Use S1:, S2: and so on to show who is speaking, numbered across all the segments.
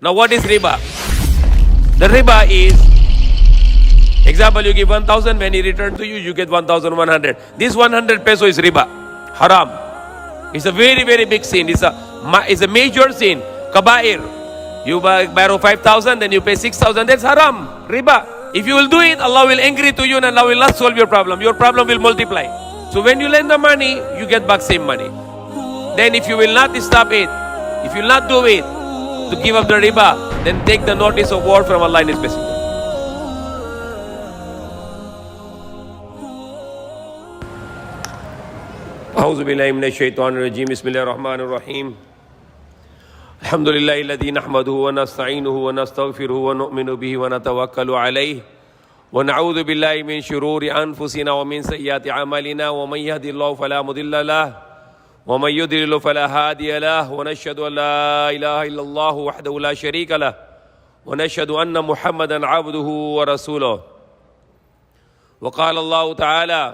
S1: Now what is riba? The riba is, example, you give 1,000, when he returns to you, you get 1,100. This 100 peso is riba, haram. It's a very, very big sin. It's a major sin, kabair. You borrow 5,000, then you pay 6,000, that's haram, riba. If you will do it, Allah will angry to you and Allah will not solve your problem. Your problem will multiply. So when you lend the money, you get back same money. Then if you will not stop it, if you will not do it, to give up the riba, then take the notice of war from Allah and His Messenger. أعوذ بالله من الشيطان الرجيم بسم الله الرحمن الرحيم الحمد لله الذي نحمده ونستعينه ونستغفره ونؤمن به ونتوكل عليه ونعوذ بالله من شرور أنفسنا ومن سيئات أعمالنا ومن يهد الله فلا مضل له ومن يضلل فلا هادي له ونشهد أن لا إله إلا الله وحده لا شريك له ونشهد أن محمدا عبده ورسوله وقال الله تعالى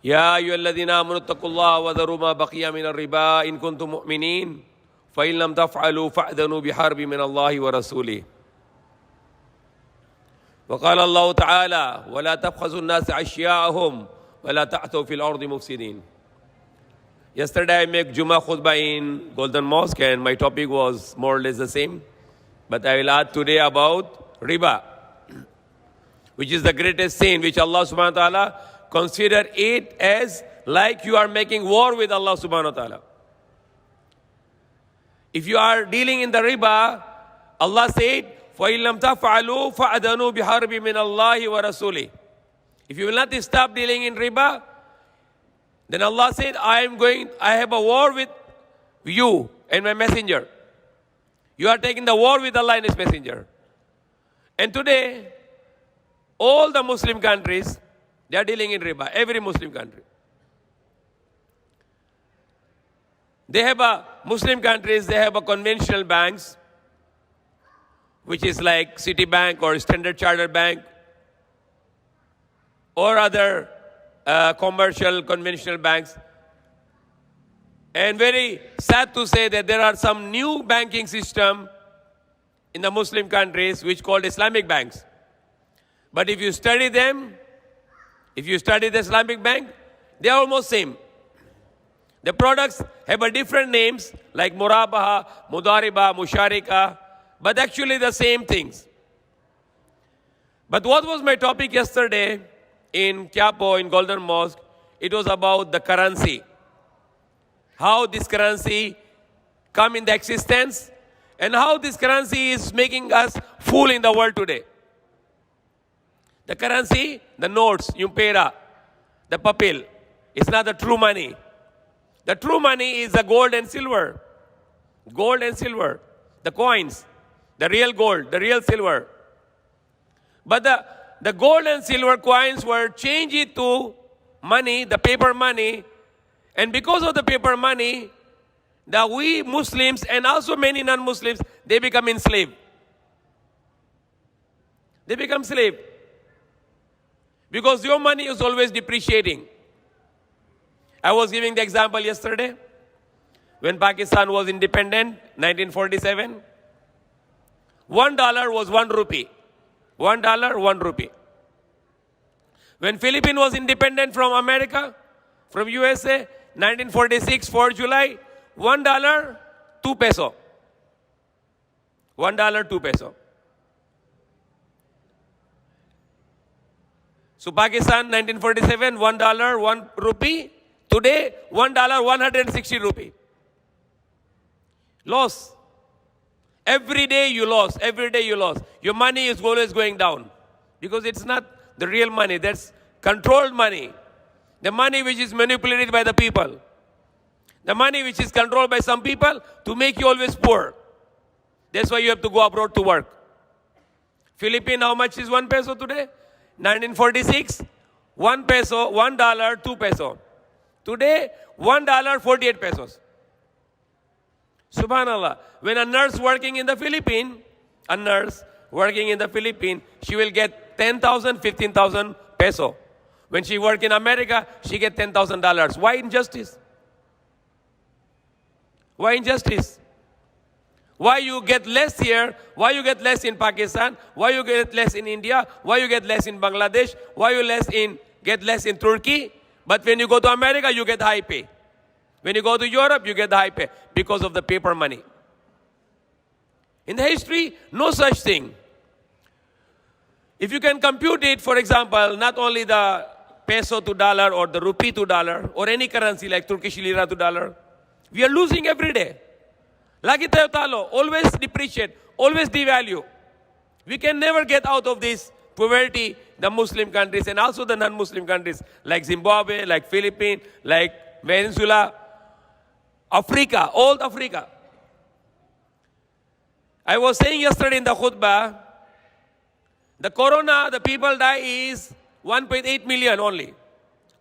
S1: يا أيها الذين آمنوا اتقوا الله وذروا ما بقي من الربا إن كنتم مؤمنين فإن لم تفعلوا فأذنوا بحرب من الله ورسوله وقال الله تعالى ولا تبخسوا الناس أشياءهم ولا تعثوا في الأرض مفسدين. Yesterday I made Jummah khutbah in Golden Mosque and my topic was more or less the same, but I will add today about riba, which is the greatest sin, which Allah subhanahu wa ta'ala consider it as like you are making war with Allah subhanahu wa ta'ala. If you are dealing in the riba, Allah said, فَإِن لَمْ تَفْعَلُوا فَأَذَنُوا بِحَرْبٍ مِّنَ اللَّهِ وَرَسُولِهِ. If you will not stop dealing in riba, then Allah said, I have a war with you and my messenger. You are taking the war with Allah and His messenger. And today, all the Muslim countries, they are dealing in riba, every Muslim country. Muslim countries, they have a conventional banks, which is like Citibank or Standard Chartered Bank, or other commercial conventional banks. And very sad to say that there are some new banking system in the Muslim countries which called Islamic banks. But if you study them, if you study the Islamic bank, they are almost same. The products have a different names like Murabaha, Mudariba, Musharika, but actually the same things. But what was my topic yesterday in Quiapo, in Golden Mosque? It was about the currency. How this currency come in the existence and how this currency is making us fool in the world today. The currency, the notes, yung pera, the papel, it's not the true money. The true money is the gold and silver. Gold and silver, the coins, the real gold, the real silver. But the gold and silver coins were changed to money, the paper money. And because of the paper money, we Muslims and also many non-Muslims, they become enslaved. They become slave. Because your money is always depreciating. I was giving the example yesterday. When Pakistan was independent, 1947, $1 was 1 rupee. $1, 1 rupee. When Philippines was independent from America, from USA, 1946, 4 July, $1, 2 peso. $1, 2 peso. So Pakistan, 1947, $1, 1 rupee. Today, $1, 160 rupee. Loss. Every day you lost. Every day you lost. Your money is always going down. Because it's not the real money. That's controlled money. The money which is manipulated by the people. The money which is controlled by some people to make you always poor. That's why you have to go abroad to work. Philippines, how much is 1 peso today? 1946, 1 peso, $1, 2 peso. Today, $1, 48 pesos. Subhanallah. When a nurse working in the Philippines, she will get 10,000, 15,000 peso. When she work in America, she get $10,000. Why injustice? Why injustice? Why you get less here? Why you get less in Pakistan? Why you get less in India? Why you get less in Bangladesh? Why you get less in Turkey? But when you go to America, you get high pay. When you go to Europe, you get the high pay because of the paper money. In the history, no such thing. If you can compute it, for example, not only the peso to dollar or the rupee to dollar or any currency like Turkish lira to dollar, we are losing every day. Lagi tayo talo, always depreciate, always devalue. We can never get out of this poverty, the Muslim countries and also the non-Muslim countries like Zimbabwe, like Philippines, like Venezuela, Africa, all Africa. I was saying yesterday in the khutbah, the corona, the people die is 1.8 million only.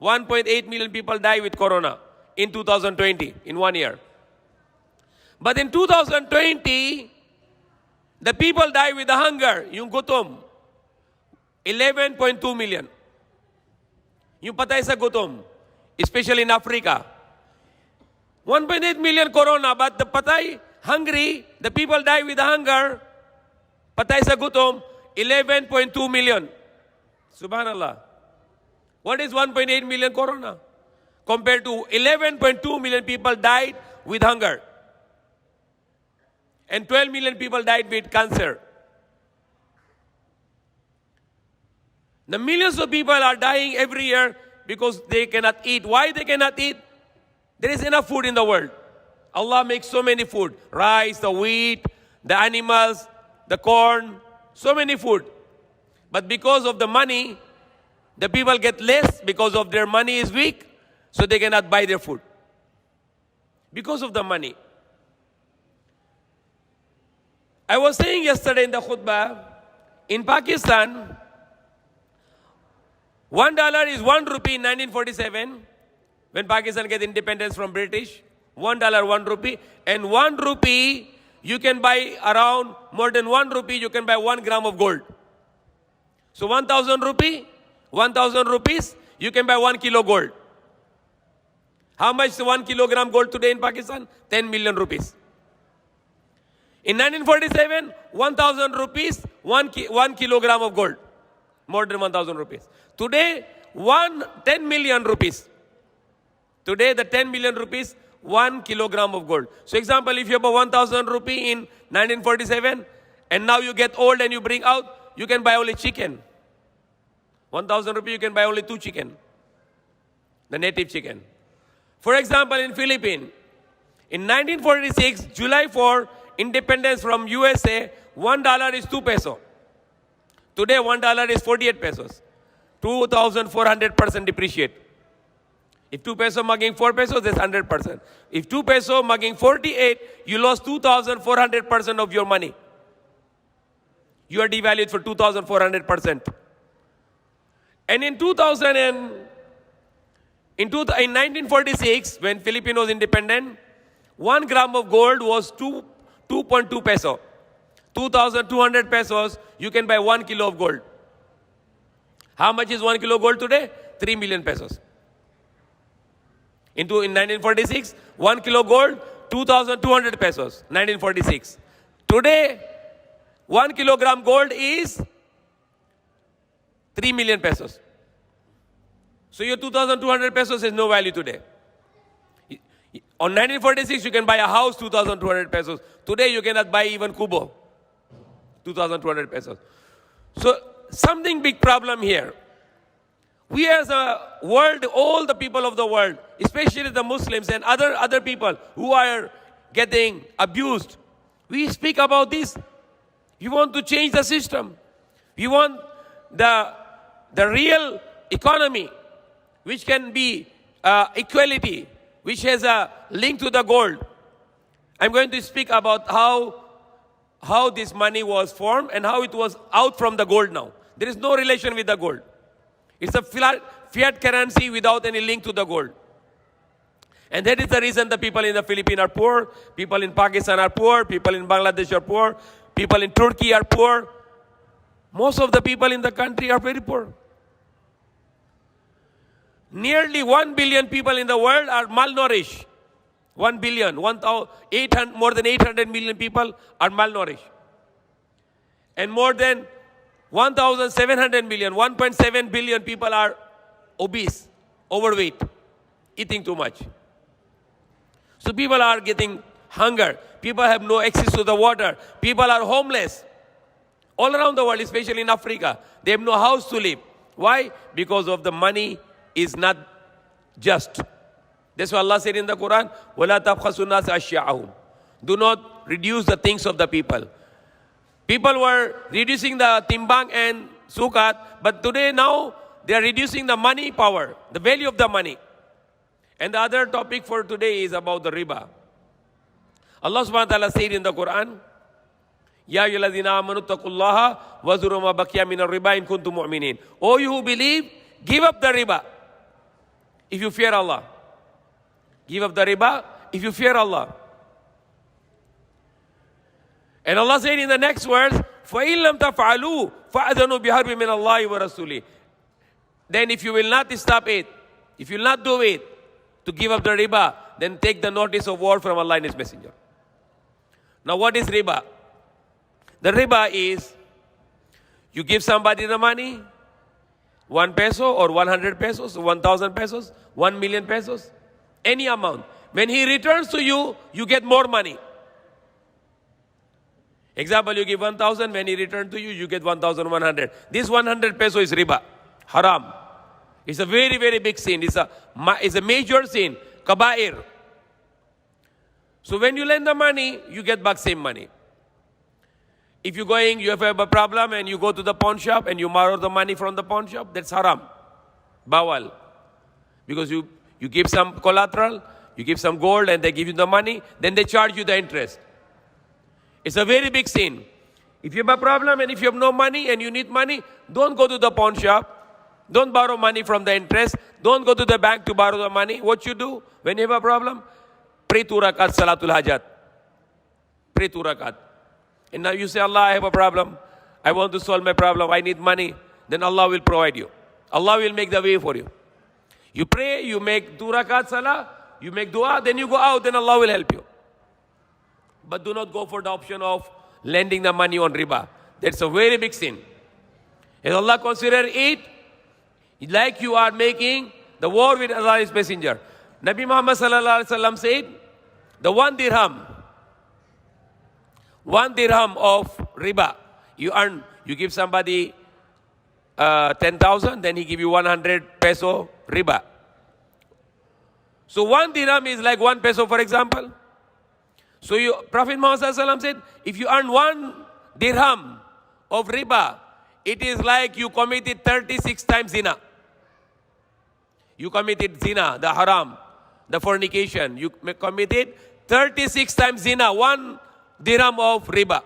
S1: 1.8 million people die with corona in 2020, in 1 year. But in 2020, the people die with the hunger, yung gutom. 11.2 million. Yung patay sa gutom, especially in Africa. 1.8 million corona, but the patay, hungry, the people die with the hunger, patay sa gutom, 11.2 million. Subhanallah. What is 1.8 million corona? Compared to 11.2 million people died with hunger. And 12 million people died with cancer. The millions of people are dying every year because they cannot eat. Why they cannot eat? There is enough food in the world. Allah makes so many food. Rice, the wheat, the animals, the corn, so many food. But because of the money, the people get less because of their money is weak, so they cannot buy their food. Because of the money. I was saying yesterday in the khutbah, in Pakistan, $1 is 1 rupee in 1947, when Pakistan get independence from British. $1, 1 rupee. And 1 rupee, you can buy around, more than 1 rupee, you can buy 1 gram of gold. So 1,000 rupees, you can buy 1 kilo gold. How much is 1 kilogram gold today in Pakistan? 10 million rupees. In 1947, 1,000 rupees, 1 kilogram of gold. More than 1,000 rupees. Today, 10 million rupees. Today, the 10 million rupees, 1 kilogram of gold. So example, if you have a 1,000 rupee in 1947, and now you get old and you bring out, you can buy only chicken. 1,000 rupee, you can buy only 2 chicken. The native chicken. For example, in Philippines, in 1946, July 4, independence from USA, $1 is 2 peso. Today, $1 is 48 pesos. 2,400% depreciate. If 2 peso mugging 4 pesos, that's 100%. If 2 peso mugging 48, you lost 2,400% of your money. You are devalued for 2,400%. And in 1946, when Philippines was independent, 1 gram of gold was 2.2 peso. 2,200 pesos, you can buy 1 kilo of gold. How much is 1 kilo gold today? 3 million pesos. In 1946, 1 kilo gold, 2,200 pesos, 1946. Today, 1 kilogram gold is 3 million pesos. So your 2,200 pesos has no value today. On 1946, you can buy a house, 2,200 pesos. Today, you cannot buy even kubo, 2,200 pesos. So, something big problem here. We as a world, all the people of the world, especially the Muslims and other people who are getting abused, we speak about this. We want to change the system. We want the real economy, which can be equality, which has a link to the gold. I'm going to speak about how this money was formed and how it was out from the gold now. There is no relation with the gold. It's a fiat currency without any link to the gold. And that is the reason the people in the Philippines are poor, people in Pakistan are poor, people in Bangladesh are poor, people in Turkey are poor. Most of the people in the country are very poor. Nearly 1 billion people in the world are malnourished. 1 billion, 800, more than 800 million people are malnourished. And more than 1,700 million, 1.7 billion people are obese, overweight, eating too much. So people are getting hunger. People have no access to the water. People are homeless. All around the world, especially in Africa. They have no house to live. Why? Because of the money is not just. That's why Allah said in the Quran, وَلَا تَبْخَسُوا النَّاسَ أَشْيَاءَهُمْ. Do not reduce the things of the people. People were reducing the timbang and sukat, but today now they are reducing the money power, the value of the money. And the other topic for today is about the riba. Allah subhanahu wa ta'ala said in the Quran, Ya ayyuhalladhina amanu taqullaha wa zuru ma baqiya min ar-riba in kuntum mu'minin. O you who believe, give up the riba if you fear Allah. Give up the riba if you fear Allah. And Allah said in the next verse, فَإِن لَمْ تَفْعَلُوا فَأَذَنُوا بِحَرْبٍ مِّنَ اللَّهِ وَرَسُولِهِ. Then if you will not stop it, if you will not do it, to give up the riba, then take the notice of war from Allah and His Messenger. Now what is riba? The riba is, you give somebody the money, 1 peso or 100 pesos, 1,000 pesos, 1 million pesos, any amount. When he returns to you, you get more money. Example, you give 1,000, when he returns to you, you get 1,100. This 100 peso is riba, haram. It's a very, very big sin. It's a major sin, kabair. So when you lend the money, you get back same money. If you're going, you have a problem and you go to the pawn shop and you borrow the money from the pawn shop, that's haram, bawal. Because you give some collateral, you give some gold and they give you the money, then they charge you the interest. It's a very big sin. If you have a problem and if you have no money and you need money, don't go to the pawn shop. Don't borrow money from the interest. Don't go to the bank to borrow the money. What you do when you have a problem? Pray 2 rakat Salatul Hajat. Pray 2 rakat. And now you say, Allah, I have a problem. I want to solve my problem. I need money. Then Allah will provide you. Allah will make the way for you. You pray, you make 2 rakat salah, you make dua, then you go out, then Allah will help you. But do not go for the option of lending the money on riba. That's a very big sin. And Allah consider it like you are making the war with Allah's messenger. Nabi Muhammad sallallahu alaihi wasallam said, the 1 dirham of riba, you give somebody 10,000, then he give you 100 peso riba. So 1 dirham is like 1 peso, for example. So Prophet Muhammad sallallahu alaihi wasallam said, if you earn 1 dirham of riba, it is like you committed 36 times zina. You committed zina, the haram, the fornication. You committed 36 times zina, 1 dirham of riba.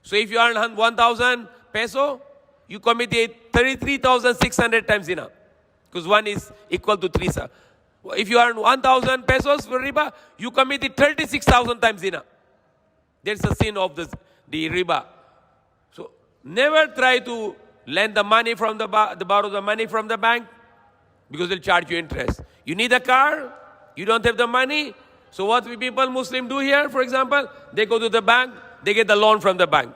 S1: So if you earn 1,000 peso, you committed 33,600 times zina. Because 1 is equal to 3. If you earn 1,000 pesos for riba, you committed 36,000 times zina. That's the sin of the riba. So never try to lend the money from borrow the money from the bank, because they'll charge you interest. You need a car, you don't have the money. So what people, Muslim, do here, for example, they go to the bank, they get the loan from the bank.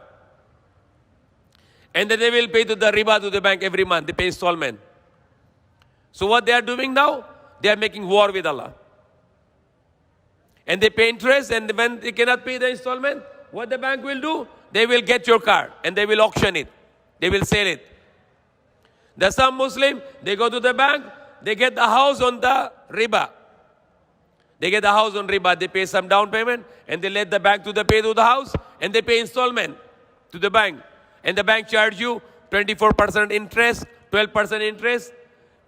S1: And then they will pay to the riba to the bank every month. They pay installment. So what they are doing now? They are making war with Allah. And they pay interest, and when they cannot pay the installment, what the bank will do? They will get your car and they will auction it. They will sell it. There's some Muslim, they go to the bank, they get the house on the riba. They get the house on riba, they pay some down payment, and they let the bank pay to the house, and they pay installment to the bank. And the bank charge you 24% interest, 12% interest,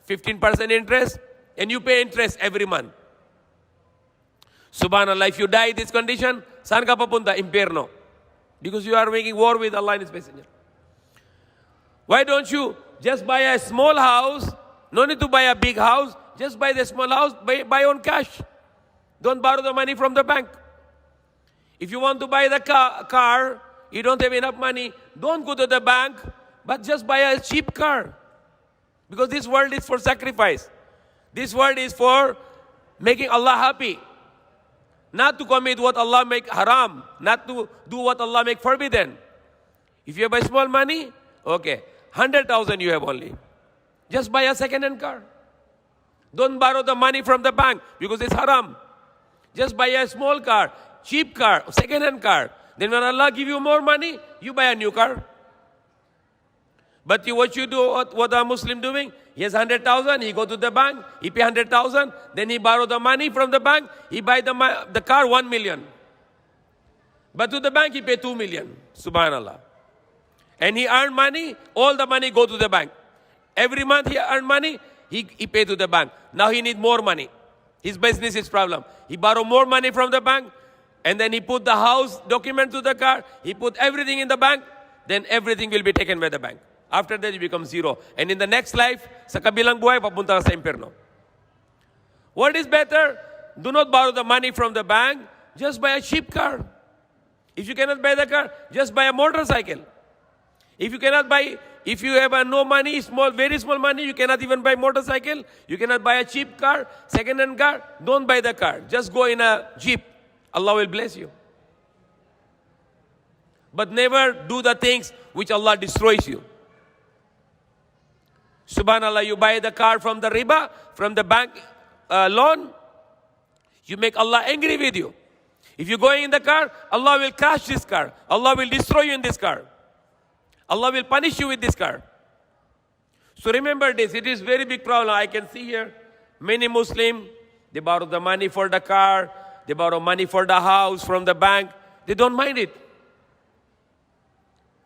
S1: 15% interest, and you pay interest every month. Subhanallah, if you die in this condition, saan ka papunta? Impierno. Because you are making war with Allah and His Messenger. Why don't you just buy a small house? No need to buy a big house. Just buy the small house, buy on cash. Don't borrow the money from the bank. If you want to buy the car, you don't have enough money, don't go to the bank, but just buy a cheap car. Because this world is for sacrifice. This world is for making Allah happy. Not to commit what Allah make haram. Not to do what Allah make forbidden. If you have a small money, okay, 100,000 you have only. Just buy a second-hand car. Don't borrow the money from the bank because it's haram. Just buy a small car, cheap car, second-hand car. Then when Allah give you more money, you buy a new car. But what you do, what a Muslim doing? He has 100,000, he go to the bank, he pay 100,000, then he borrow the money from the bank, he buy the car 1 million. But to the bank he pay 2 million. Subhanallah. And he earn money, all the money go to the bank. Every month he earn money, he pay to the bank. Now he need more money. His business is problem. He borrow more money from the bank, and then he put the house document to the car, he put everything in the bank, then everything will be taken by the bank. After that, you become zero. And in the next life, sa kabilang buhay, papunta ka sa impyerno. What is better? Do not borrow the money from the bank. Just buy a cheap car. If you cannot buy the car, just buy a motorcycle. If you cannot buy, if you have no money, very small money, you cannot even buy motorcycle. You cannot buy a cheap car, second-hand car. Don't buy the car. Just go in a jeep. Allah will bless you. But never do the things which Allah destroys you. Subhanallah, you buy the car from the riba, from the bank loan, you make Allah angry with you. If you go in the car, Allah will crash this car. Allah will destroy you in this car. Allah will punish you with this car. So remember this, it is very big problem. I can see here, many Muslims, they borrow the money for the car, they borrow money for the house from the bank. They don't mind it.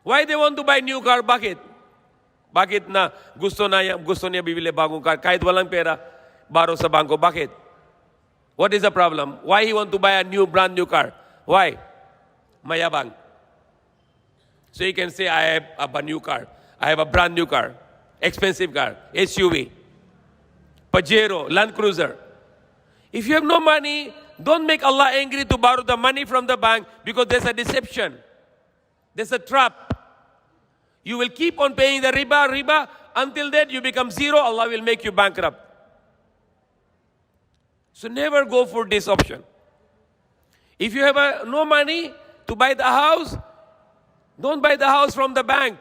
S1: Why they want to buy new car? Bakit na gusto niya bibili bagong car kahit walang pera, borrow sa bangko? Bakit? What is the problem? Why he want to buy a brand new car? Why? Mayabang. So he can say, I have a new car. I have a brand new car. Expensive car. SUV. Pajero. Land Cruiser. If you have no money, don't make Allah angry to borrow the money from the bank because there's a deception. There's a trap. You will keep on paying the riba, until that you become zero, Allah will make you bankrupt. So never go for this option. If you have no money to buy the house, don't buy the house from the bank.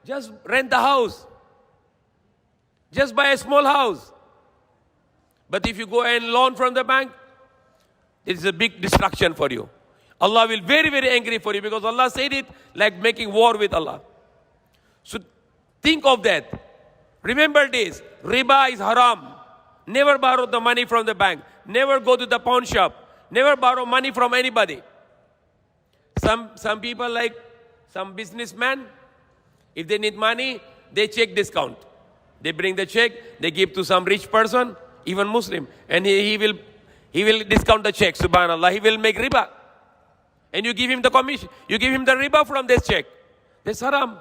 S1: Just rent the house. Just buy a small house. But if you go and loan from the bank, it is a big distraction for you. Allah will very, very angry for you because Allah said it like making war with Allah. So think of that. Remember this. Riba is haram. Never borrow the money from the bank. Never go to the pawn shop. Never borrow money from anybody. Some people, like some businessmen, if they need money, they check discount. They bring the check, they give to some rich person, even Muslim, and he will discount the check. Subhanallah, he will make riba. And you give him the commission. You give him the riba from this check. That's haram.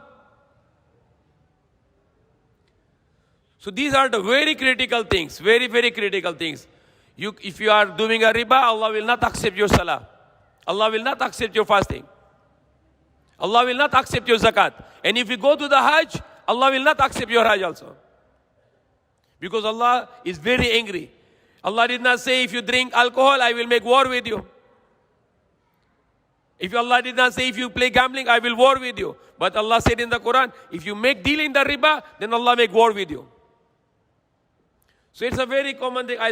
S1: So these are the very critical things, very, very critical things. If you are doing a riba, Allah will not accept your salah. Allah will not accept your fasting. Allah will not accept your zakat. And if you go to the Hajj, Allah will not accept your Hajj also. Because Allah is very angry. Allah did not say, if you drink alcohol, I will make war with you. If Allah did not say, if you play gambling, I will war with you. But Allah said in the Quran, if you make deal in the riba, then Allah make war with you. So it's a very common thing. I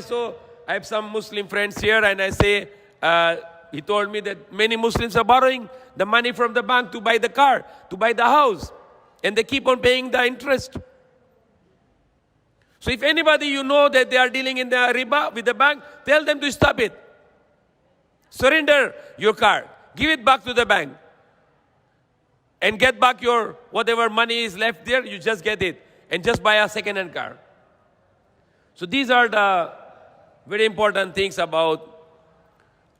S1: have some Muslim friends here, and I say, he told me that many Muslims are borrowing the money from the bank to buy the car, to buy the house. And they keep on paying the interest. So if anybody you know that they are dealing in the riba with the bank, tell them to stop it. Surrender your car. Give it back to the bank. And get back your, whatever money is left there, you just get it. And just buy a second-hand car. So these are the very important things about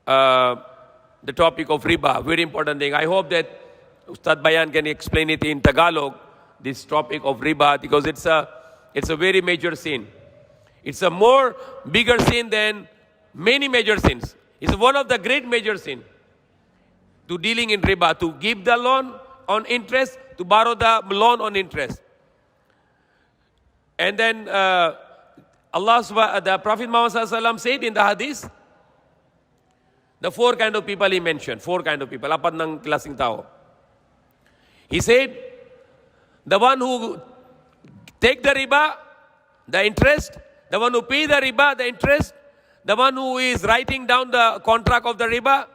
S1: the topic of riba. Very important thing. I hope that Ustad Bayan can explain it in Tagalog, this topic of riba, because it's a very major sin. It's a more bigger sin than many major sins. It's one of the great major sins. To dealing in riba, to give the loan on interest, to borrow the loan on interest. And then the Prophet Muhammad said in the hadith The four kind of people he mentioned. Four kind of people. Apat ng klaseng tao. He said, the one who take the riba, the interest, the one who pay the riba, the interest, the one who is writing down the contract of the riba,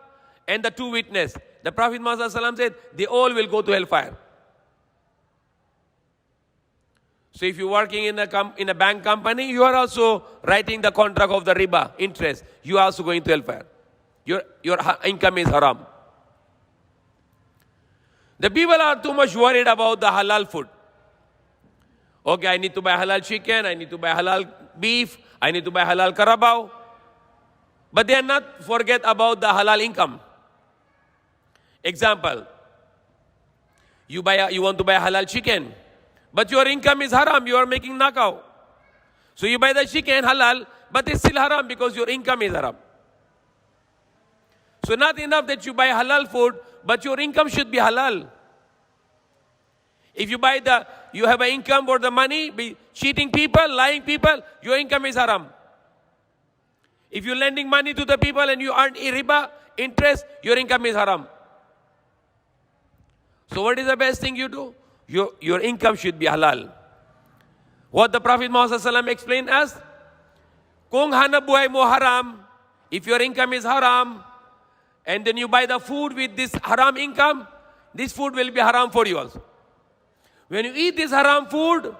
S1: and the two witnesses. The Prophet Muhammad said, they all will go to hellfire. So if you're working in a bank company, you are also writing the contract of the riba, interest. You are also going to hellfire. Your income is haram. The people are too much worried about the halal food. Okay, I need to buy halal chicken, I need to buy halal beef, I need to buy halal carabao. But they are not forget about the halal income. Example, you want to buy halal chicken, but your income is haram, you are making nakao. So you buy the chicken halal, but it's still haram because your income is haram. So not enough that you buy halal food, but your income should be halal. If you you have an income for the money, be cheating people, lying people, your income is haram. If you're lending money to the people and you earn riba, interest, your income is haram. So what is the best thing you do? Your income should be halal. What the Prophet Muhammad ﷺ explained as, kung hanap buhay mo haram, if your income is haram, and then you buy the food with this haram income, this food will be haram for you also. When you eat this haram food,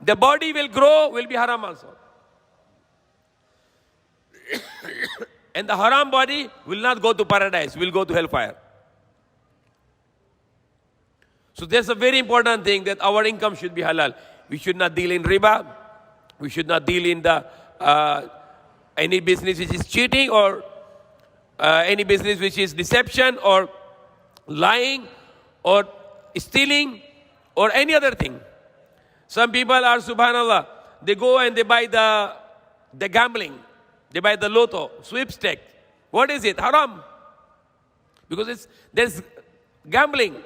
S1: the body will grow, will be haram also. And the haram body will not go to paradise, will go to hellfire. So there's a very important thing that our income should be halal. We should not deal in riba. We should not deal in the any business which is cheating or any business which is deception or lying or stealing or any other thing. Some people are, subhanallah, they go and they buy the gambling. They buy the lotto, sweepstake. What is it? Haram. Because there's gambling.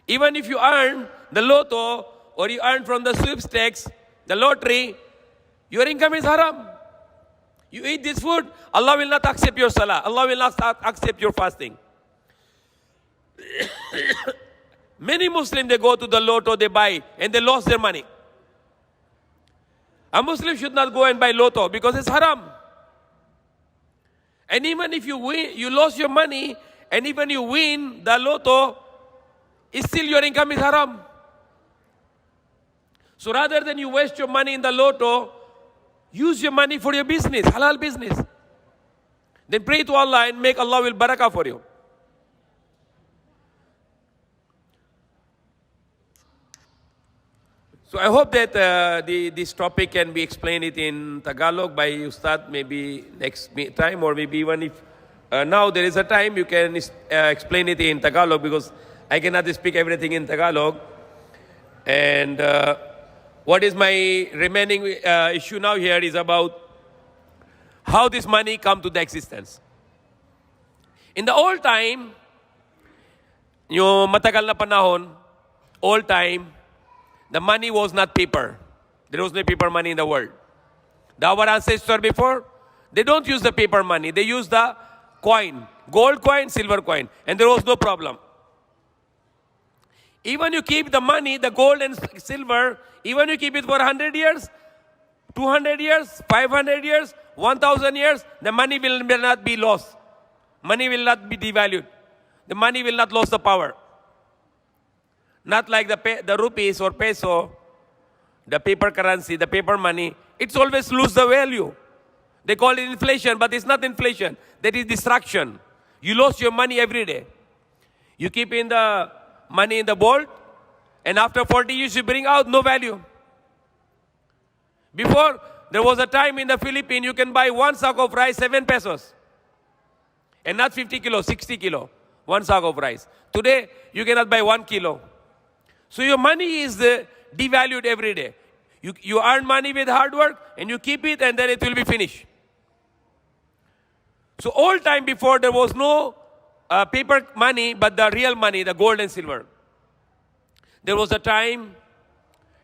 S1: Even if you earn the lotto or you earn from the sweepstakes, the lottery, your income is haram. You eat this food, Allah will not accept your salah. Allah will not accept your fasting. Many Muslims, they go to the lotto, they buy, and they lost their money. A Muslim should not go and buy lotto because it's haram. And even if you win, you lost your money, and even you win the lotto, still your income is haram. So rather than you waste your money in the lotto, use your money for your business, halal business. Then pray to Allah and make Allah will barakah for you. So I hope that this topic can be explained it in Tagalog by Ustad maybe next time, or maybe even if now there is a time you can explain it in Tagalog, because I cannot speak everything in Tagalog. And what is my remaining issue now here is about how this money come to the existence. In the old time, yung matagal na panahon, old time, the money was not paper. There was no paper money in the world. Our ancestors before, they don't use the paper money. They use the coin, gold coin, silver coin, and there was no problem. Even you keep the money, the gold and silver, even you keep it for 100 years, 200 years, 500 years, 1,000 years, the money will not be lost. Money will not be devalued. The money will not lose the power. Not like the rupees or peso, the paper currency, the paper money. It's always lose the value. They call it inflation, but it's not inflation. That is distraction. You lose your money every day. You keep in the money in the vault, and after 40 years you bring out, no value. Before, there was a time in the Philippines you can buy one sack of rice, 7 pesos. And not 50 kilo, 60 kilo. One sack of rice. Today, you cannot buy 1 kilo. So your money is devalued every day. You earn money with hard work, and you keep it, and then it will be finished. So old time before, there was no paper money, but the real money, the gold and silver. There was a time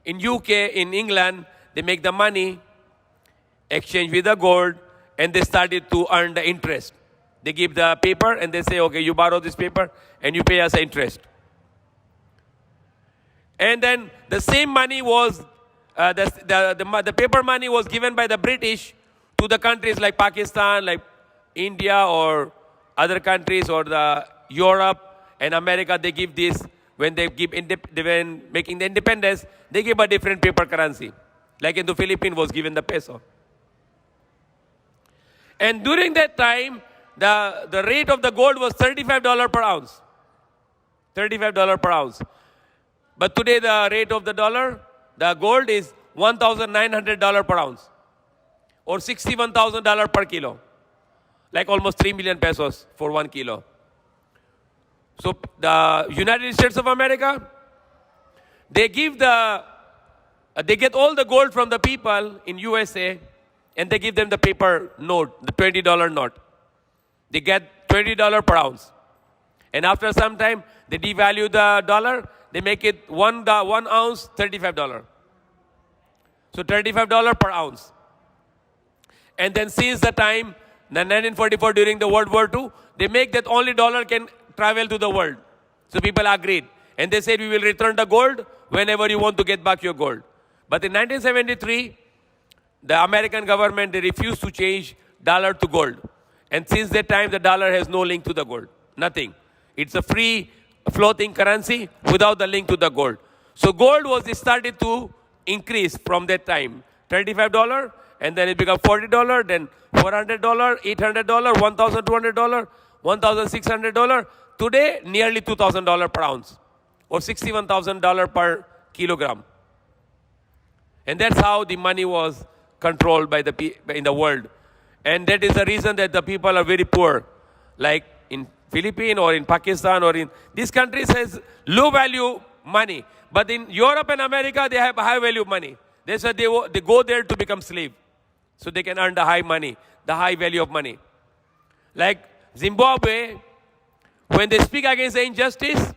S1: in UK, in England, they make the money, exchange with the gold, and they started to earn the interest. They give the paper and they say, okay, you borrow this paper and you pay us interest. And then the same money was, the paper money was given by the British to the countries like Pakistan, like India or other countries or the Europe and America. They give this, when they give, when making the independence, they give a different paper currency. Like in the Philippines was given the peso. And during that time, the rate of the gold was $35 per ounce. $35 per ounce. But today the rate of the dollar, the gold is $1,900 per ounce. Or $61,000 per kilo. Like almost 3 million pesos for 1 kilo. So the United States of America, they give they get all the gold from the people in USA and they give them the paper note, the $20 note. They get $20 per ounce. And after some time, they devalue the dollar. They make it 1 ounce, $35. So $35 per ounce. And then since the time, 1944 during the World War II, they make that only dollar can travel to the world. So people agreed. And they said, we will return the gold whenever you want to get back your gold. But in 1973, the American government, they refused to change dollar to gold. And since that time, the dollar has no link to the gold. Nothing. It's a free floating currency without the link to the gold. So gold was started to increase from that time. $35, and then it became $40, then $400, $800, $1,200, $1,600. Today, nearly $2,000 per ounce, or $61,000 per kilogram. And that's how the money was controlled by in the world. And that is the reason that the people are very poor. Like in Philippines or in Pakistan or in these countries has low value money. But in Europe and America, they have high value money. That's why they go there to become slave. So they can earn the high money, the high value of money. Like Zimbabwe, when they speak against the injustice,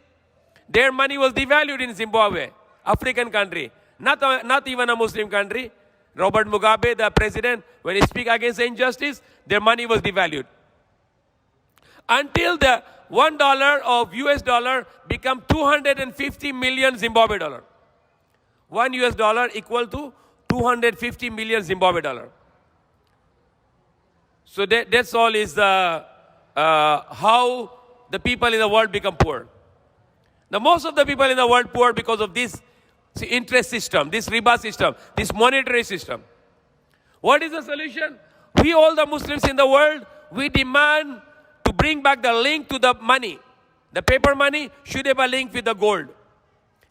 S1: their money was devalued in Zimbabwe, African country. Not even a Muslim country. Robert Mugabe, the president, when he speak against the injustice, their money was devalued. Until the $1 of US dollar become 250 million Zimbabwe dollar. 1 US dollar equal to 250 million Zimbabwe dollar. So that's all is how the people in the world become poor. Now most of the people in the world poor because of this interest system, this riba system, this monetary system. What is the solution? We, all the Muslims in the world, we demand to bring back the link to the money. The paper money should have a link with the gold.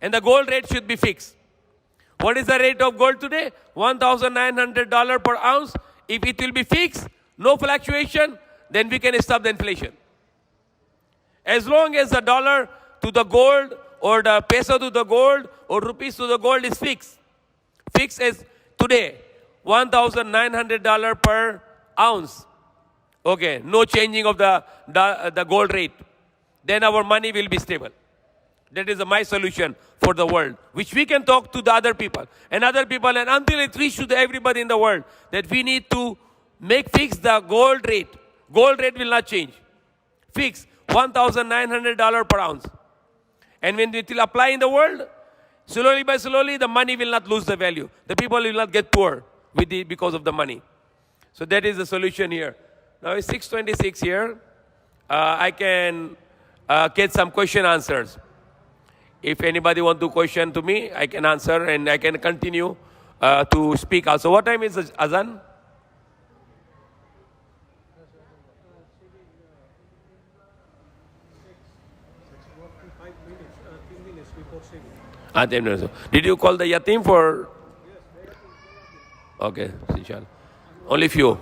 S1: And the gold rate should be fixed. What is the rate of gold today? $1,900 per ounce. If it will be fixed, no fluctuation, then we can stop the inflation. As long as the dollar to the gold or the peso to the gold or rupees to the gold is fixed. Fixed as today, $1,900 per ounce. Okay, no changing of the gold rate. Then our money will be stable. That is my solution for the world, which we can talk to the other people. And other people, and until it reaches to everybody in the world, that we need to fix the gold rate. Gold rate will not change. Fix $1,900 per ounce. And when it will apply in the world, slowly by slowly, the money will not lose the value. The people will not get poor because of the money. So that is the solution here. Now it's 6:26 here. I can get some question answers. If anybody want to question to me, I can answer and I can continue to speak also. What time is Azan? Ah, 10 minutes. Did you call the yatim for? Okay, inshallah. Only few.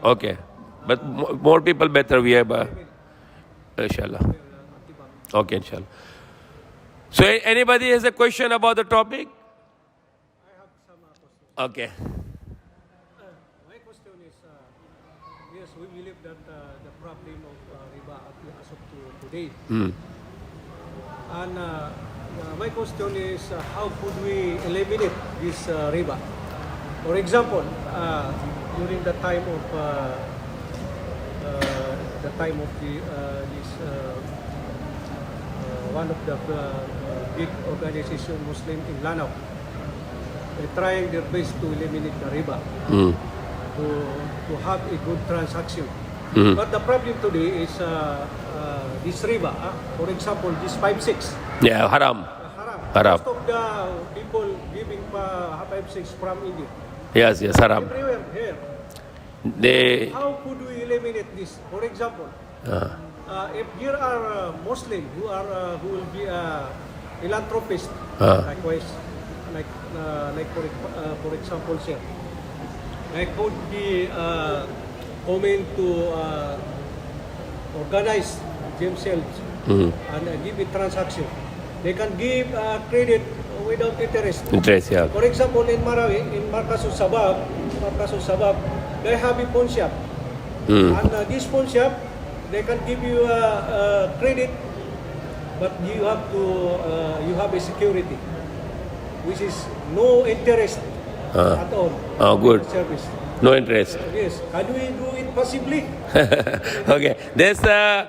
S1: Okay, but more people better we have. Inshallah. Okay, inshallah. So anybody has a question about the topic?
S2: I have some questions.
S1: Okay.
S2: My question is, yes, we believe that the problem of riba as of today. And my question is, how could we eliminate this riba? For example, during the time of the time of one of the big organization Muslim in Lanao. They're trying their best to eliminate the riba, to have a good transaction. But the problem today is this riba. For example, this 5-6.
S1: Yeah, haram.
S2: Haram. Most of the people giving 5-6 from India.
S1: Yes, haram.
S2: Everywhere here. How could we eliminate this? For example, if there are Muslims who will be philanthropists, likewise, like for example, sir, they could be coming to organize themselves and give a transaction. They can give credit without interest.
S1: Interest, yeah.
S2: For example, in Marawi, in Markasul Sabab, they have a pawn shop. And this pawn shop, they can give you credit, but you have a security, which is no interest at all.
S1: Oh, good.
S2: Service.
S1: No interest.
S2: Yes. Can we do it possibly?
S1: Okay. There's a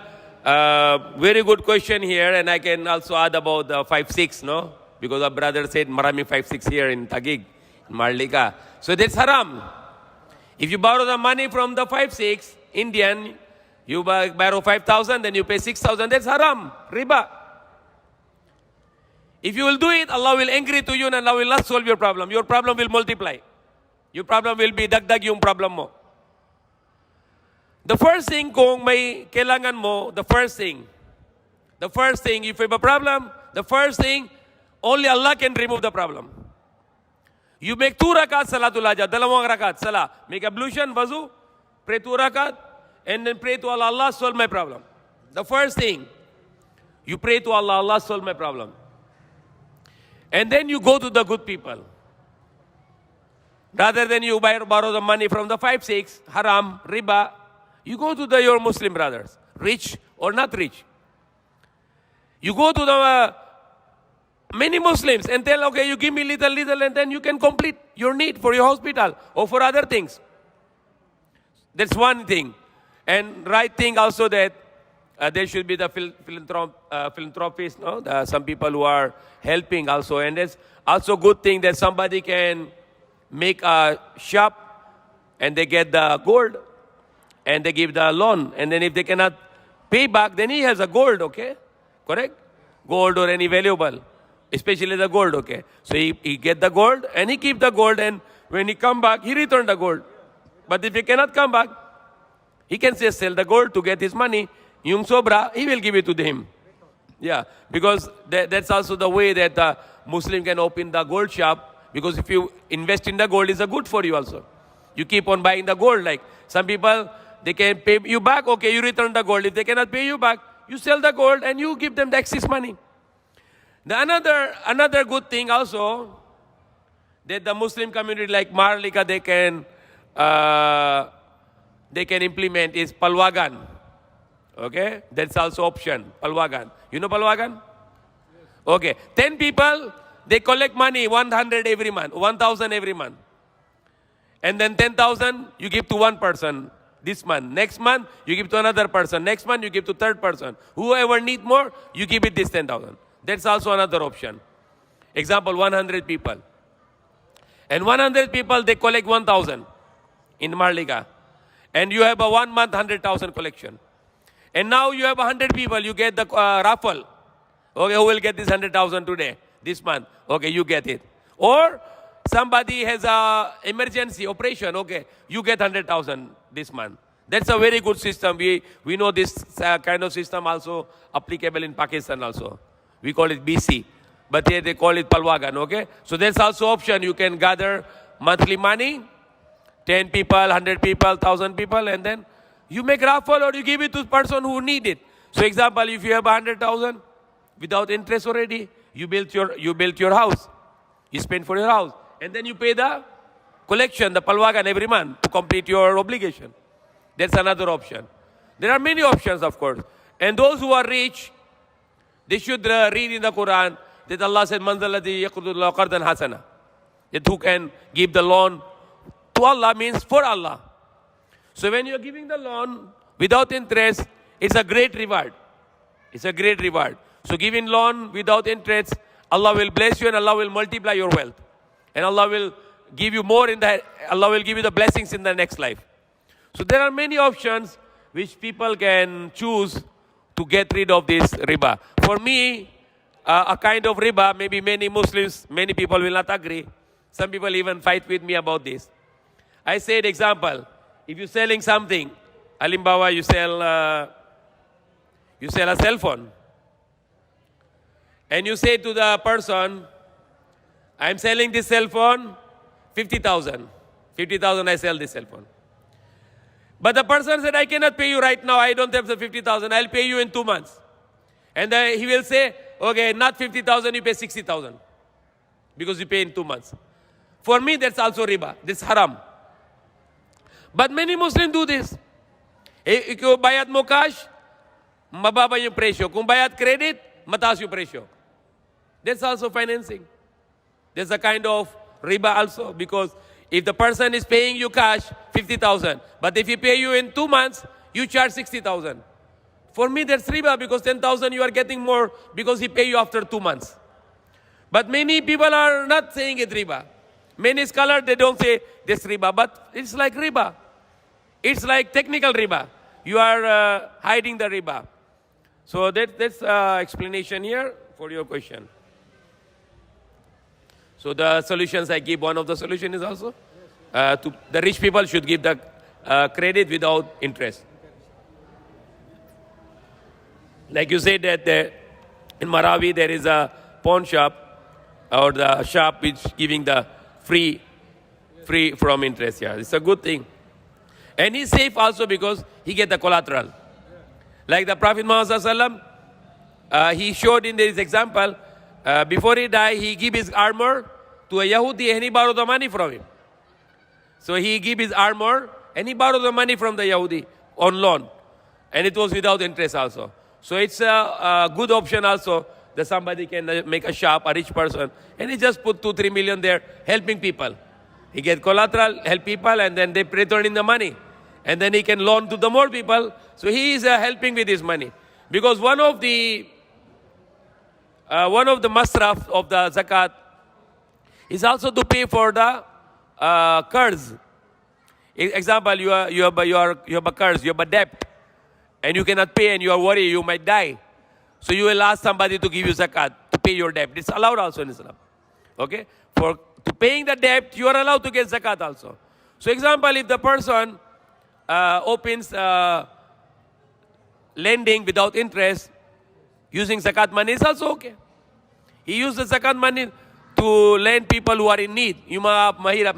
S1: very good question here, and I can also add about the 5-6, no? Because our brother said Marami 5-6 here in Taguig, in Marlica. So that's haram. If you borrow the money from the 5-6 Indian, you borrow 5,000, then you pay 6,000. That's haram, riba. If you will do it, Allah will angry to you and Allah will not solve your problem. Your problem will multiply. Your problem will be dagdag yung problem mo. The first thing, kung may kailangan mo, the first thing, if you have a problem, the first thing, only Allah can remove the problem. You make 2 rakat salatul hajat, dalawang rakat, salah. Make ablution, wuzu, pray 2 rakat, and then pray to Allah, Allah solve my problem. The first thing, you pray to Allah, Allah solve my problem. And then you go to the good people. Rather than you borrow the money from the 5-6, haram, riba, you go to your Muslim brothers, rich or not rich. You go to the many Muslims and tell, okay, you give me little, and then you can complete your need for your hospital or for other things. That's one thing. And right thing also that there should be the philanthropists, no? Some people who are helping also. And it's also good thing that somebody can make a shop and they get the gold and they give the loan. And then if they cannot pay back, then he has a gold, okay? Correct? Gold or any valuable, especially the gold, okay? So he get the gold and he keep the gold, and when he come back, he return the gold. But if he cannot come back, he can just sell the gold to get his money. Yung sobra, he will give it to him. Yeah, because that's also the way that the Muslim can open the gold shop. Because if you invest in the gold, it's a good for you also. You keep on buying the gold. Like some people, they can pay you back. Okay, you return the gold. If they cannot pay you back, you sell the gold and you give them the excess money. Another good thing also that the Muslim community like Marlica they can implement is palwagan. Okay, that's also option. Palwagan. You know palwagan? Okay, 10 people. They collect money, 100 every month, 1,000 every month. And then 10,000 you give to one person this month. Next month, you give to another person. Next month, you give to third person. Whoever need more, you give it this 10,000. That's also another option. Example, 100 people. And 100 people, they collect 1,000 in Marlica. And you have a 1 month, 100,000 collection. And now you have 100 people, you get the raffle. Okay, who will get this 100,000 today? This month, okay, you get it. Or somebody has a emergency operation, okay, you get 100,000 this month. That's a very good system. We know this kind of system also applicable in Pakistan also. We call it BC, but here they call it palwagan, okay? So that's also option. You can gather monthly money, 10 people, 100 people, 1,000 people, and then you make raffle or you give it to the person who need it. So example, if you have 100,000 without interest already, you built your house. You spend for your house. And then you pay the collection, the palwagan every month to complete your obligation. That's another option. There are many options, of course. And those who are rich, they should read in the Quran that Allah said, "Man zalladhi yaqridu qardan hasana." That who can give the loan to Allah means for Allah. So when you're giving the loan, without interest, it's a great reward. It's a great reward. So giving loan without interest, Allah will bless you and Allah will multiply your wealth. And Allah will give you more Allah will give you the blessings in the next life. So there are many options which people can choose to get rid of this riba. For me, a kind of riba, maybe many Muslims, many people will not agree. Some people even fight with me about this. I said, example, if you're selling something, Alimbawa, you sell a cell phone. And you say to the person, I'm selling this cell phone, 50,000. 50,000 I sell this cell phone. But the person said, I cannot pay you right now. I don't have the 50,000. I'll pay you in 2 months. And then he will say, okay, not 50,000, you pay 60,000. Because you pay in 2 months. For me, that's also riba. That's haram. But many Muslims do this. Kung bayad mo cash, mababa yung presyo. Kung bayad credit, mataas yung presyo. That's also financing. There's a kind of riba also, because if the person is paying you cash, 50,000, but if he pay you in 2 months, you charge 60,000. For me, that's riba, because 10,000 you are getting more because he pay you after 2 months. But many people are not saying it riba. Many scholars, they don't say this riba, but it's like riba. It's like technical riba. You are hiding the riba. So that's explanation here for your question. So the solutions I give, one of the solutions is also to the rich people should give the credit without interest. Like you said that in Marawi there is a pawn shop or the shop which giving the free from interest. Yeah, it's a good thing. And he's safe also because he get the collateral. Like the Prophet Muhammad Sallallahu he showed in this example, before he died, he gave his armor to a Yahudi and he borrowed the money from him. So he gave his armor and he borrowed the money from the Yahudi on loan. And it was without interest also. So it's a good option also that somebody can make a shop, a rich person, and he just put 2-3 million there, helping people. He get collateral, help people, and then they return in the money. And then he can loan to the more people. So he is helping with his money. Because one of the masraf of the zakat is also to pay for the curse. Example, you have a curse, you have a debt, and you cannot pay and you are worried you might die. So you will ask somebody to give you zakat to pay your debt. It's allowed also in Islam. Okay? To paying the debt, you are allowed to get zakat also. So example, if the person opens lending without interest using zakat money, it's also okay. He used the zakat money to lend people who are in need. You mahirap,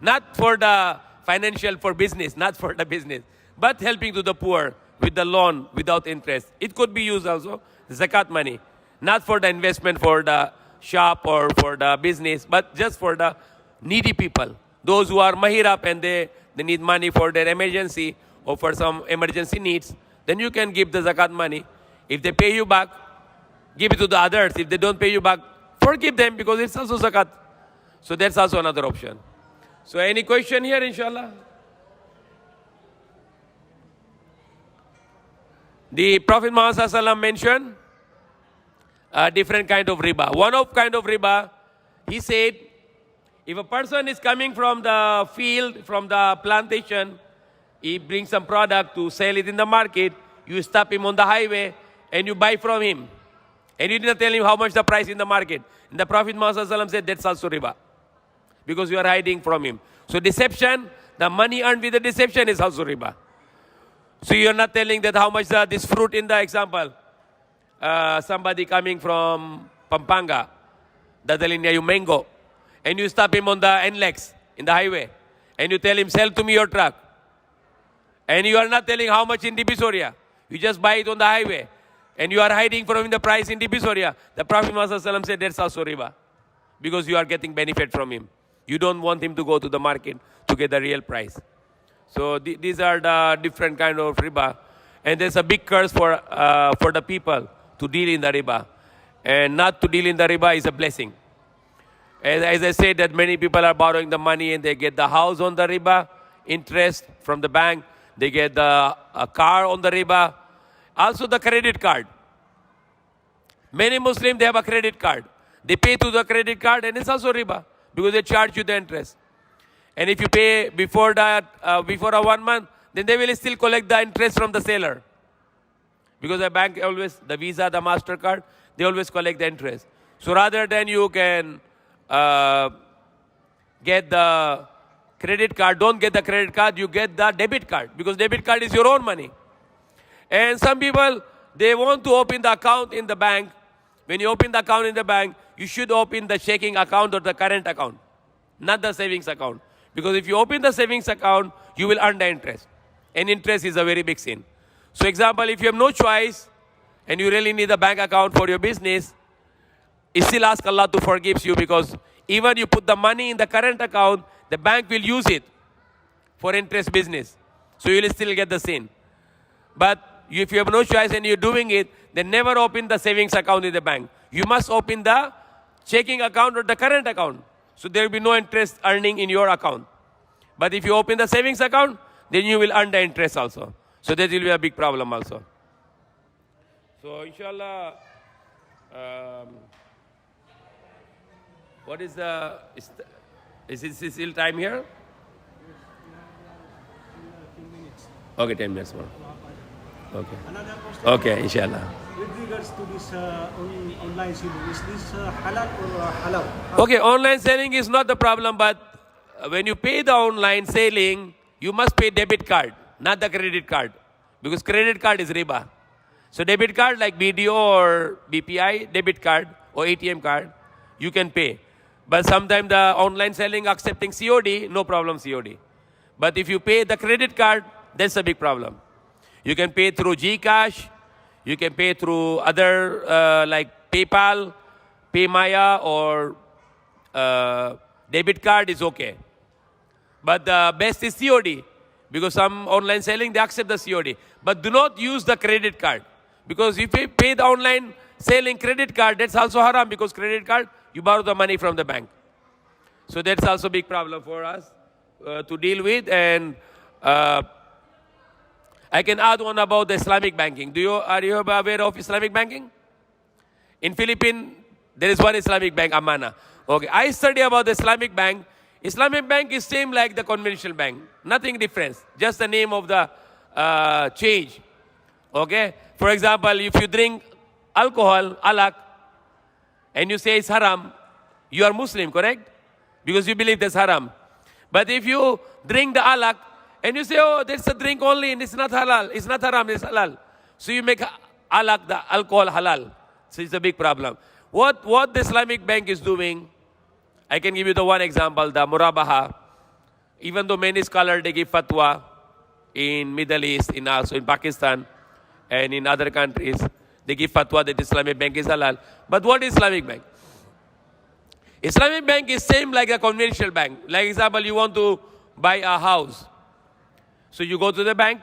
S1: not for the financial, for business, not for the business, but helping to the poor with the loan without interest. It could be used also, zakat money, not for the investment for the shop or for the business, but just for the needy people. Those who are mahirap and they need money for their emergency or for some emergency needs, then you can give the zakat money. If they pay you back, give it to the others. If they don't pay you back, forgive them because it's also zakat. So that's also another option. So any question here, inshallah? The Prophet Muhammad Sallallahu mentioned a different kind of riba. One of kind of riba, he said, if a person is coming from the field, from the plantation, he brings some product to sell it in the market, you stop him on the highway and you buy from him. And you did not tell him how much the price in the market. And the Prophet Muhammad Sallallahu said, that's also riba. Because you are hiding from him. So deception, the money earned with the deception is also riba. So you are not telling that how much this fruit in the example. Somebody coming from Pampanga, dadalhin niya yung mango, and you stop him on the NLEX, in the highway, and you tell him, sell to me your truck. And you are not telling how much in Divisoria. You just buy it on the highway. And you are hiding from him the price in Divisoria. The Prophet Muhammad said that's also riba. Because you are getting benefit from him. You don't want him to go to the market to get the real price. So these are the different kind of riba. And there's a big curse for the people to deal in the riba. And not to deal in the riba is a blessing. As I said, that many people are borrowing the money and they get the house on the riba, interest from the bank. They get a car on the riba. Also the credit card. Many Muslims, they have a credit card. They pay to the credit card and it's also riba because they charge you the interest. And if you pay before that, before a 1 month, then they will still collect the interest from the seller. Because the bank always, the Visa, the MasterCard, they always collect the interest. So rather than you can get the credit card, don't get the credit card, you get the debit card. Because debit card is your own money. And some people, they want to open the account in the bank. When you open the account in the bank, you should open the checking account or the current account, not the savings account. Because if you open the savings account, you will earn the interest. And interest is a very big sin. So example, if you have no choice and you really need a bank account for your business, you still ask Allah to forgive you because even you put the money in the current account, the bank will use it for interest business. So you will still get the sin. But if you have no choice and you're doing it, then never open the savings account in the bank. You must open the checking account or the current account. So there will be no interest earning in your account. But if you open the savings account, then you will earn the interest also. So that will be a big problem also. So inshallah, what is the, is it still time here?
S2: 10 minutes.
S1: Okay, 10 minutes more. Okay.
S2: Another question.
S1: Okay, inshallah.
S2: With regards to this online selling, is this halal or halal?
S1: Okay, online selling is not the problem, but when you pay the online selling, you must pay debit card, not the credit card. Because credit card is riba. So debit card like BDO or BPI, debit card or ATM card, you can pay. But sometimes the online selling accepting COD, no problem COD. But if you pay the credit card, that's a big problem. You can pay through GCash, you can pay through other like PayPal, PayMaya or debit card is okay. But the best is COD because some online selling, they accept the COD. But do not use the credit card because if you pay the online selling credit card, that's also haram because credit card, you borrow the money from the bank. So that's also a big problem for us to deal with. And I can add one about the Islamic banking. Are you aware of Islamic banking? In Philippines, there is one Islamic bank, Amana. Okay, I study about the Islamic bank. Islamic bank is same like the conventional bank. Nothing different. Just the name of the change. Okay? For example, if you drink alcohol, alak, and you say it's haram, you are Muslim, correct? Because you believe that's haram. But if you drink the alak, and you say, oh, that's a drink only, and it's not halal, it's not haram, it's halal. So you make alak, the alcohol, halal. So it's a big problem. What the Islamic bank is doing, I can give you the one example, the murabaha. Even though many scholars, they give fatwa in Middle East, in also in Pakistan, and in other countries, they give fatwa that Islamic bank is halal. But what is Islamic bank? Islamic bank is same like a conventional bank. Like example, you want to buy a house. So you go to the bank,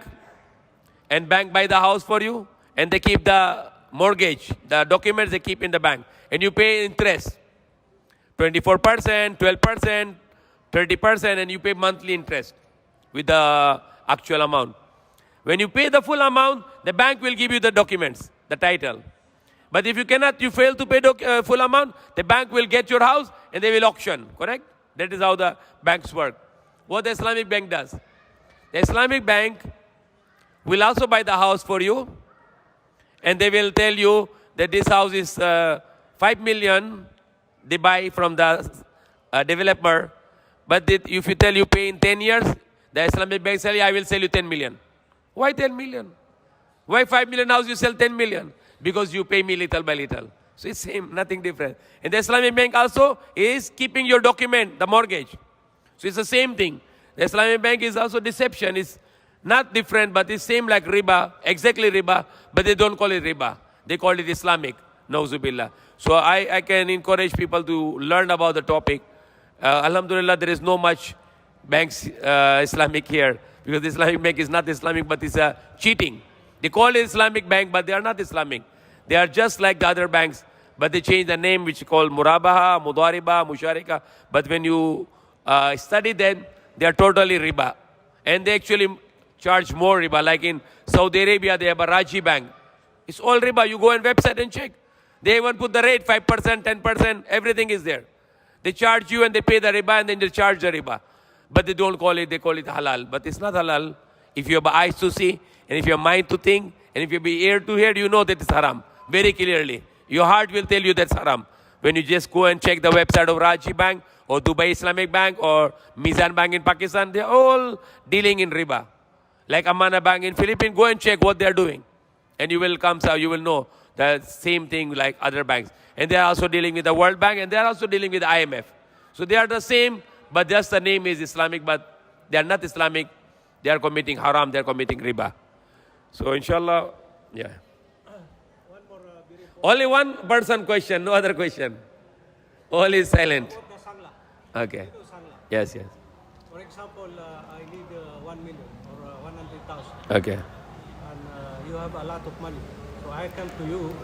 S1: and bank buy the house for you, and they keep the mortgage, the documents they keep in the bank, and you pay interest. 24%, 12%, 30%, and you pay monthly interest with the actual amount. When you pay the full amount, the bank will give you the documents, the title. But if you fail to pay full amount, the bank will get your house and they will auction, correct? That is how the banks work. What the Islamic bank does? The Islamic bank will also buy the house for you, and they will tell you that this house is 5 million, they buy from the developer. But if you tell you pay in 10 years, the Islamic bank say, I will sell you 10 million. Why 10 million? Why 5 million house you sell 10 million? Because you pay me little by little. So it's same, nothing different. And the Islamic bank also is keeping your document, the mortgage. So it's the same thing. The Islamic bank is also deception. It's not different, but it's same like riba, exactly riba, but they don't call it riba. They call it Islamic, nauzubillah. So I can encourage people to learn about the topic. Alhamdulillah, there is no much banks Islamic here, because the Islamic bank is not Islamic, but it's cheating. They call it Islamic bank, but they are not Islamic. They are just like the other banks, but they change the name, which is called Murabaha, Mudariba, Musharika. But when you study them, they are totally riba. And they actually charge more riba. Like in Saudi Arabia, they have a Raji Bank. It's all riba. You go on website and check. They even put the rate, 5%, 10%, everything is there. They charge you and they pay the riba and then they charge the riba. But they don't call it, they call it halal. But it's not halal. If you have eyes to see, and if you have mind to think, and if you have ear to hear, you know that it's haram. Very clearly. Your heart will tell you that's haram. When you just go and check the website of Raji Bank, or Dubai Islamic Bank, or Mizan Bank in Pakistan, they're all dealing in riba. Like Amana Bank in Philippines, go and check what they're doing. And you will come, so you will know the same thing like other banks. And they are also dealing with the World Bank, and they are also dealing with the IMF. So they are the same, but just the name is Islamic, but they are not Islamic. They are committing haram, they are committing riba. So inshallah, yeah.
S2: One more very important.
S1: Only one person question, no other question. All is silent.
S2: About the sangla.
S1: Okay.
S2: You know sangla.
S1: Yes, yes.
S2: For example, I need 1 million or 100,000.
S1: Okay.
S2: And you have a lot of money. So I come to you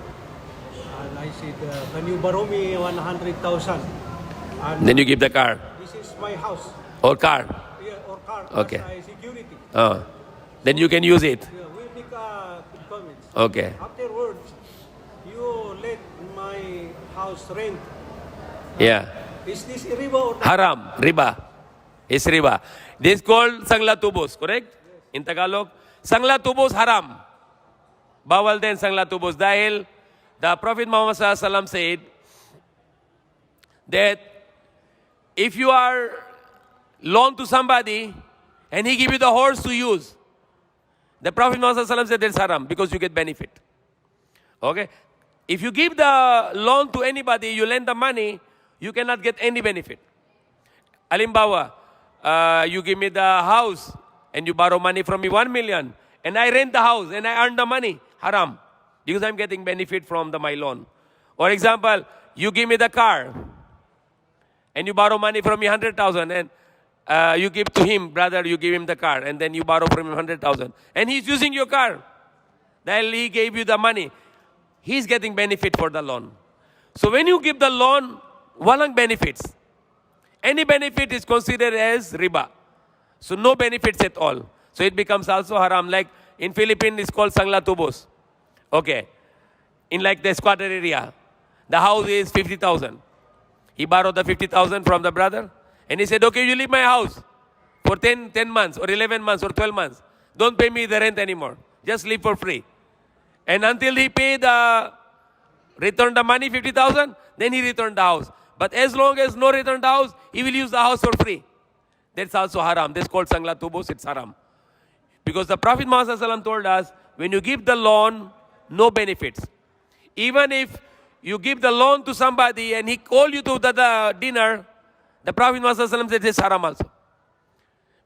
S2: and I said, can you borrow me 100,000? And
S1: Then you give the car
S2: this is my house.
S1: or car.
S2: Yeah, or car
S1: Okay.
S2: as security.
S1: Then you can use it.
S2: Yeah, we make comments.
S1: Okay.
S2: Afterwards, you let my house rent.
S1: Yeah.
S2: Is this riba or not?
S1: Haram, riba. It's riba. This is called sangla tubos, correct? In Tagalog. Sangla tubos haram. Bawal din sangla tubos. Dahil the Prophet Muhammad Sallallahu Alaihi Wasallam said that if you are loaned to somebody and he give you the horse to use, the Prophet Muhammad Sallallahu Alaihi Wasallam said that's haram because you get benefit. Okay? If you give the loan to anybody, you lend the money, you cannot get any benefit. Alimbawa, you give me the house and you borrow money from me 1 million and I rent the house and I earn the money, haram. Because I'm getting benefit from my loan. Or example, you give me the car and you borrow money from me 100,000 and you give to him, brother, you give him the car and then you borrow from him 100,000 and he's using your car. Then he gave you the money. He's getting benefit for the loan. So when you give the loan, walang benefits. Any benefit is considered as riba. So no benefits at all. So it becomes also haram. Like in Philippines, it's called sangla tubos. Okay. In like the squatter area, the house is 50,000. He borrowed the 50,000 from the brother. And he said, okay, you leave my house for 10 months or 11 months or 12 months. Don't pay me the rent anymore. Just live for free. And until he return the money, 50,000, then he returned the house. But as long as no return the house, he will use the house for free. That's also haram. That's called sangla tubos, it's haram. Because the Prophet Muhammad ﷺ told us, when you give the loan, no benefits. Even if you give the loan to somebody and he call you to the dinner, the Prophet Muhammad ﷺ said it's haram also.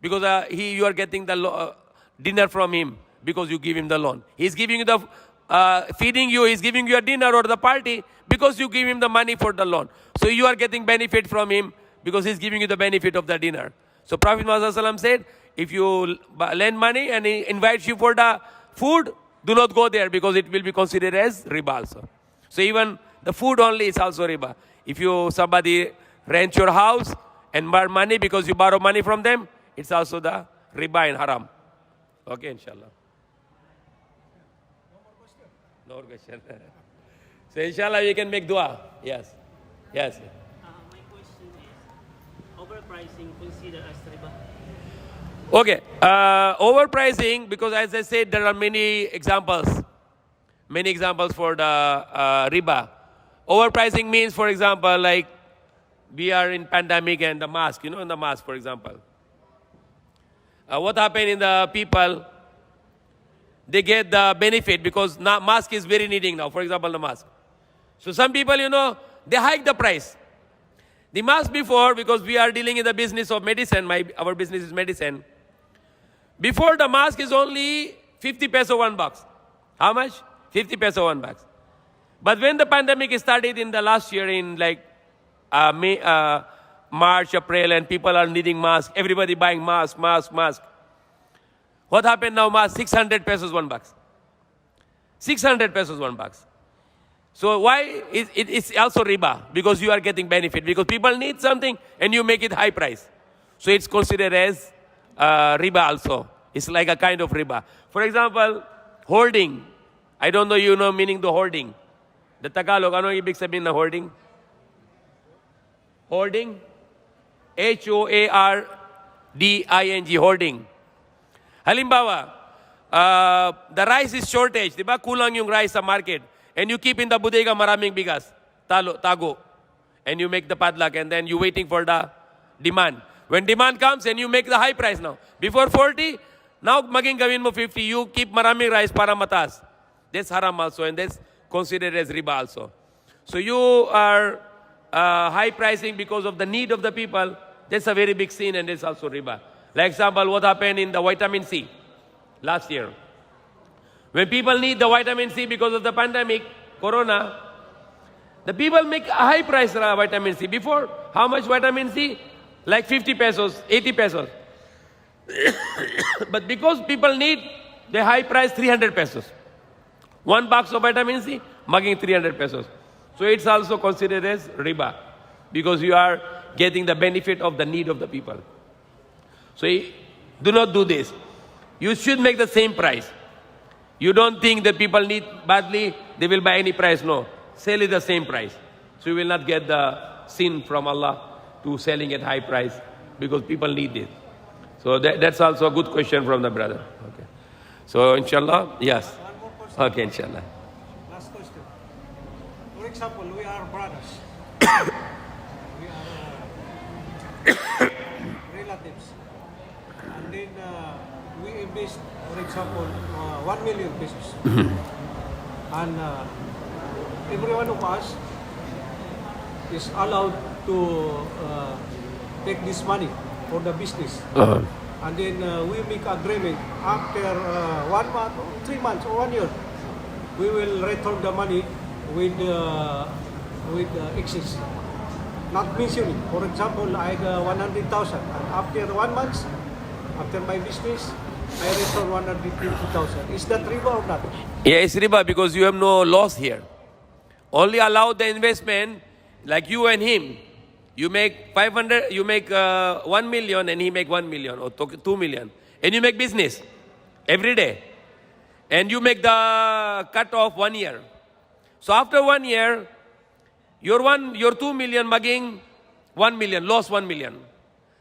S1: Because you are getting the dinner from him because you give him the loan. He's giving you the feeding you, he's giving you a dinner or the party because you give him the money for the loan. So you are getting benefit from him because he's giving you the benefit of the dinner. So Prophet Muhammad ﷺ said, if you lend money and he invites you for the food, do not go there because it will be considered as riba also. So even the food only is also riba. If somebody rent your house and borrow money because you borrow money from them, it's also the riba and haram. Okay, inshallah. No more question. So inshallah we can make dua. Yes. Yes.
S3: My question is, overpricing considered as riba?
S1: Okay. Overpricing, because as I said, there are many examples for the riba. Overpricing means, for example, like we are in pandemic and the mask, in the mask, for example. What happened in the people, they get the benefit because mask is very needing now, for example, the mask. So some people, they hike the price. The mask before, because we are dealing in the business of medicine, our business is medicine. Before the mask is only 50 peso 1 box. How much? 50 peso 1 box. But when the pandemic started in the last year in like March, April, and people are needing masks, everybody buying mask. What happened now? Mask 600 pesos 1 box. 600 pesos 1 box. So why? It's also riba, because you are getting benefit, because people need something and you make it high price. So it's considered as riba also. It's like a kind of riba. For example, hoarding. I don't know you know meaning the hoarding. The Tagalog, ano ibig sabihin na hoarding? Hoarding? H-O-A-R-D-I-N-G, hoarding. Halimbawa, the rice is shortage, di ba? Kulang yung rice sa market. And you keep in the bodega maraming bigas, tago. And you make the padlock and then you waiting for the demand. When demand comes and you make the high price now. Before 40, now maging gawin mo 50, you keep maraming rice para mataas. That's haram also and that's considered as riba also. So you are high pricing because of the need of the people. That's a very big sin and that's also riba. Like example, what happened in the vitamin C last year. When people need the vitamin C because of the pandemic, corona, the people make a high price vitamin C. Before, how much vitamin C? Like 50 pesos, 80 pesos. But because people need, the high price 300 pesos. One box of vitamin C, maging 300 pesos. So it's also considered as riba because you are getting the benefit of the need of the people. So do not do this. You should make the same price. You don't think that people need badly, they will buy any price. No. Sell it the same price. So you will not get the sin from Allah to selling at high price because people need it. So that's also a good question from the brother. Okay. So inshallah, yes.
S2: One more question.
S1: Okay, inshallah.
S2: Last question. For example, we are brothers. We are relatives. And then we invest, for example, 1 million pesos. And every one of us is allowed to take this money for the business. And then we make agreement after 1 month, or 3 months, or 1 year, we will return the money with excess. Not mentioning. For example, I got 100,000, and after 1 month, after my business, I return 150,000. Is that riba or not?
S1: Yeah, it's riba because you have no loss here. Only allow the investment like you and him. You make 500, you make 1 million and he make 1 million or 2 million. And you make business every day. And you make the cut off 1 year. So after 1 year, your 2 million maging 1 million, loss 1 million.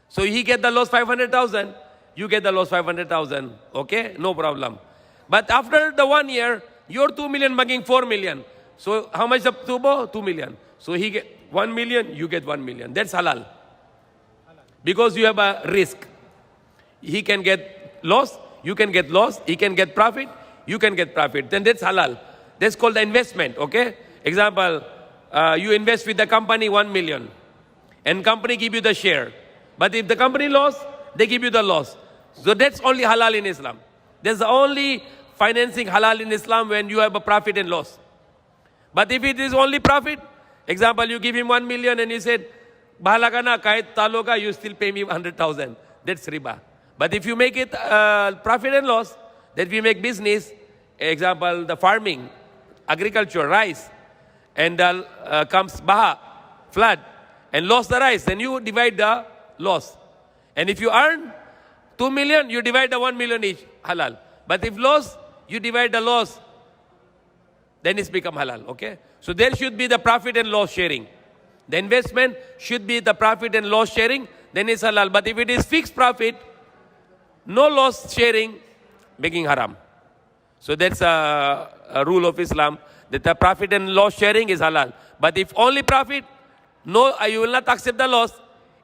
S1: So he get the loss 500,000, you get the loss 500,000. Okay? No problem. But after the 1 year, your 2 million maging 4 million. So how much the tubo? 2 million. So he get 1 million, you get 1 million. That's halal. Because you have a risk. He can get loss, you can get loss, he can get profit, you can get profit. Then that's halal. That's called the investment, okay? Example, you invest with the company 1 million. And company give you the share. But if the company lost, they give you the loss. So that's only halal in Islam. That's the only financing halal in Islam when you have a profit and loss. But if it is only profit, example, you give him 1 million and he said, bahala ka na, kahit talo ka, you still pay me 100,000. That's riba. But if you make it profit and loss, that we make business, example, the farming, agriculture, rice, and comes baha, flood, and lost the rice, then you divide the loss. And if you earn 2 million, you divide the 1 million each, halal. But if loss, you divide the loss, then it's become halal, okay? So there should be the profit and loss sharing. The investment should be the profit and loss sharing, then it's halal. But if it is fixed profit, no loss sharing, making haram. So that's a rule of Islam, that the profit and loss sharing is halal. But if only profit, no, you will not accept the loss,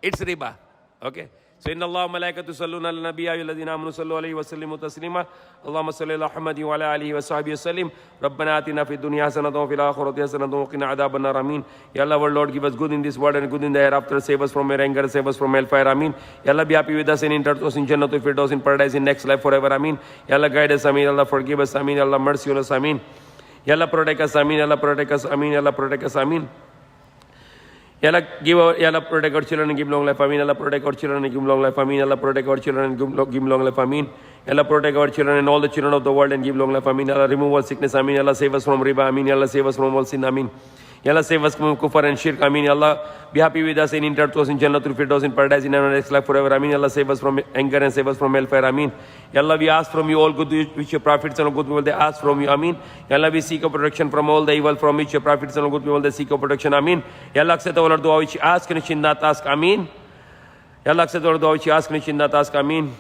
S1: it's riba, okay? So inna Allah wa malaikatu salluna ala nabiyya ayyuhalladhina amanu sallu alayhi wa sallimu taslima. Allahumma salli ala Muhammadin wa ala alihi wa sahbihi wa sallim. Rabbana atina fid dunya hasanatan wa fil akhirati hasanatan wa qina adhaban nar. Ameen. Ya Allah, our Lord, give us good in this world and good in the hereafter. Save us from your anger, save us from hellfire. Ameen. Ya Allah, be happy with us and enter us in Jannatul Firdaus in paradise in next life forever. Ameen. Ya Allah, guide us. Ameen. Ya Allah, forgive us. Ameen. Ya Allah, mercy on us. Ameen. Ya Allah, protect us. Ameen. Ya Allah, protect us. Ameen. Ya Allah, protect us. Ameen. Ya Allah, protect our children and give long life. Ameen. Allah, protect our children and give long life. Ameen. Allah, protect our children and give long life. Ameen. Allah, protect our children and all the children of the world and give long life. Ameen. Allah, remove all sickness. Ameen. Allah, save us from riba. Ameen. Allah, save us from all sin. Ameen. Ya Allah, save us from kufr and shirk. Ameen. Ya Allah, be happy with us and enter to us in Jannatul Firdaus in paradise in our next life forever. Ameen. Ya Allah, save us from anger and save us from hellfire. Ameen. Ya Allah, we ask from you all good which your prophets and all good people they ask from you. Ameen. Ya Allah, we seek a protection from all the evil from which your prophets and all good people they seek a protection. Ameen. Ya Allah, accept all our dua which you ask and which you not ask. Ameen. Ya Allah, accept all our dua which you ask and which you not ask. Ameen.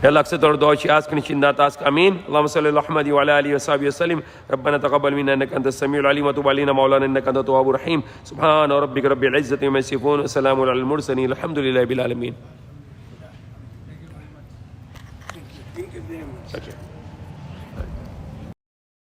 S1: يا الله اكسد دعاء شي اسك نشينات اسك امين اللهم صل على محمد وعلى اله وصحبه وسلم ربنا تقبل منا انك انت السميع العليم وتب علينا مولانا انك انت التواب الرحيم سبحان ربك رب العزه عما يصفون وسلام على المرسلين الحمد لله رب العالمين. Thank you very much. Okay.